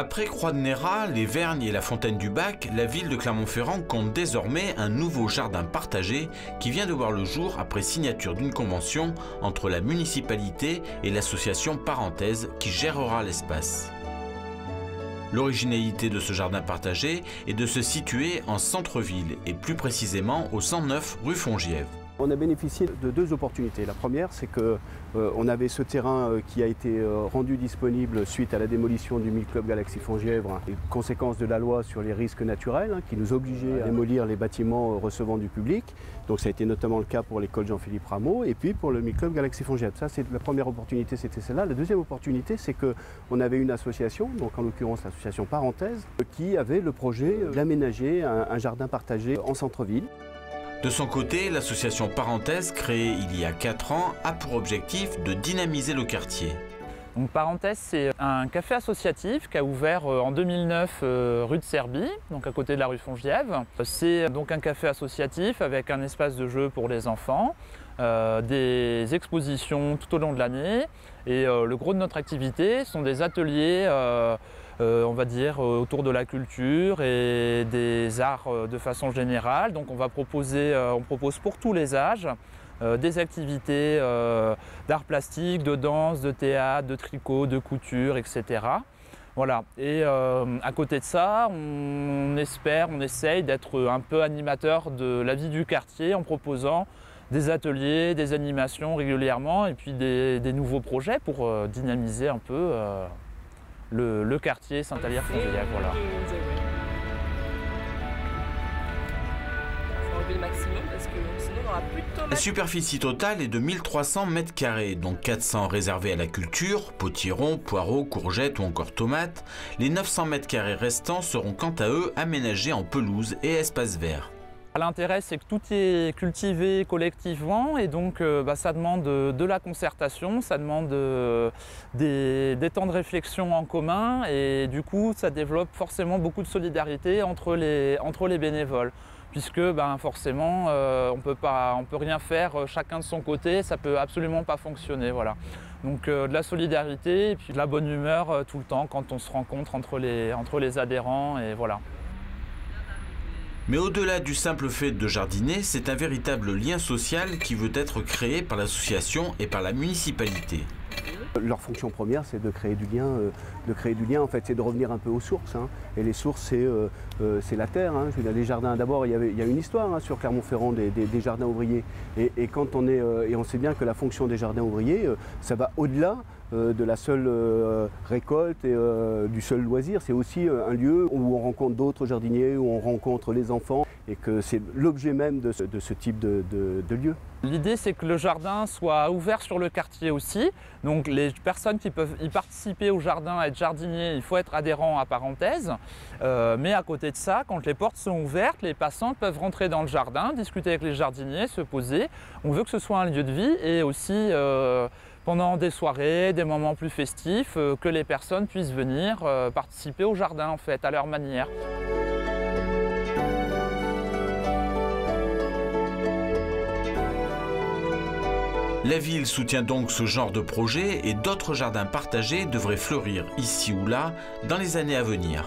Après Croix-de-Néra, les Vergnes et la Fontaine du Bac, la ville de Clermont-Ferrand compte désormais un nouveau jardin partagé qui vient de voir le jour après signature d'une convention entre la municipalité et l'association Parenthèse qui gérera l'espace. L'originalité de ce jardin partagé est de se situer en centre-ville et plus précisément au 109 rue Fongièvre. On a bénéficié de deux opportunités. La première, c'est qu'on avait ce terrain qui a été rendu disponible suite à la démolition du Milk Club Galaxy Fongièvre, et conséquence de la loi sur les risques naturels qui nous obligeait à démolir les bâtiments recevant du public. Donc ça a été notamment le cas pour l'école Jean-Philippe Rameau et puis pour le Milk Club Galaxy Fongièvre. Ça, c'est la première opportunité, c'était celle-là. La deuxième opportunité, c'est qu'on avait une association, donc en l'occurrence l'association Parenthèse, qui avait le projet d'aménager un jardin partagé en centre-ville. De son côté, l'association Parenthèse, créée il y a 4 ans, a pour objectif de dynamiser le quartier. Donc Parenthèse, c'est un café associatif qui a ouvert en 2009 rue de Serbie, donc à côté de la rue Fongièvre. C'est donc un café associatif avec un espace de jeu pour les enfants, des expositions tout au long de l'année et le gros de notre activité sont des ateliers on va dire autour de la culture et des arts de façon générale. Donc on propose pour tous les âges des activités d'art plastique, de danse, de théâtre, de tricot, de couture, etc. Voilà. Et à côté de ça, on essaye d'être un peu animateur de la vie du quartier en proposant des ateliers, des animations régulièrement et puis des nouveaux projets pour dynamiser un peu le quartier Saint-Alyre-Fongièvre. Voilà. La superficie totale est de 1300 m², dont 400 réservés à la culture, potirons, poireaux, courgettes ou encore tomates. Les 900 m² restants seront quant à eux aménagés en pelouse et espaces verts. L'intérêt, c'est que tout est cultivé collectivement et donc ça demande de la concertation, ça demande des temps de réflexion en commun et du coup, ça développe forcément beaucoup de solidarité entre les bénévoles. Puisque forcément, on peut rien faire chacun de son côté, ça peut absolument pas fonctionner. Voilà. Donc de la solidarité et puis de la bonne humeur tout le temps quand on se rencontre entre les adhérents et voilà. Mais au-delà du simple fait de jardiner, c'est un véritable lien social qui veut être créé par l'association et par la municipalité. Leur fonction première, c'est de créer du lien. En fait, c'est de revenir un peu aux sources. Et les sources, c'est la terre. Je veux dire, les jardins, d'abord, il y a une histoire sur Clermont-Ferrand des jardins ouvriers. Et quand on sait bien que la fonction des jardins ouvriers, ça va au-delà de la seule récolte et du seul loisir. C'est aussi un lieu où on rencontre d'autres jardiniers, où on rencontre les enfants et que c'est l'objet même de ce type de lieu. L'idée, c'est que le jardin soit ouvert sur le quartier aussi. Donc les personnes qui peuvent y participer au jardin, être jardinier, il faut être adhérent à Parenthèse. Mais à côté de ça, quand les portes sont ouvertes, les passants peuvent rentrer dans le jardin, discuter avec les jardiniers, se poser. On veut que ce soit un lieu de vie et aussi pendant des soirées, des moments plus festifs, que les personnes puissent venir participer au jardin en fait, à leur manière. La ville soutient donc ce genre de projet et d'autres jardins partagés devraient fleurir ici ou là dans les années à venir.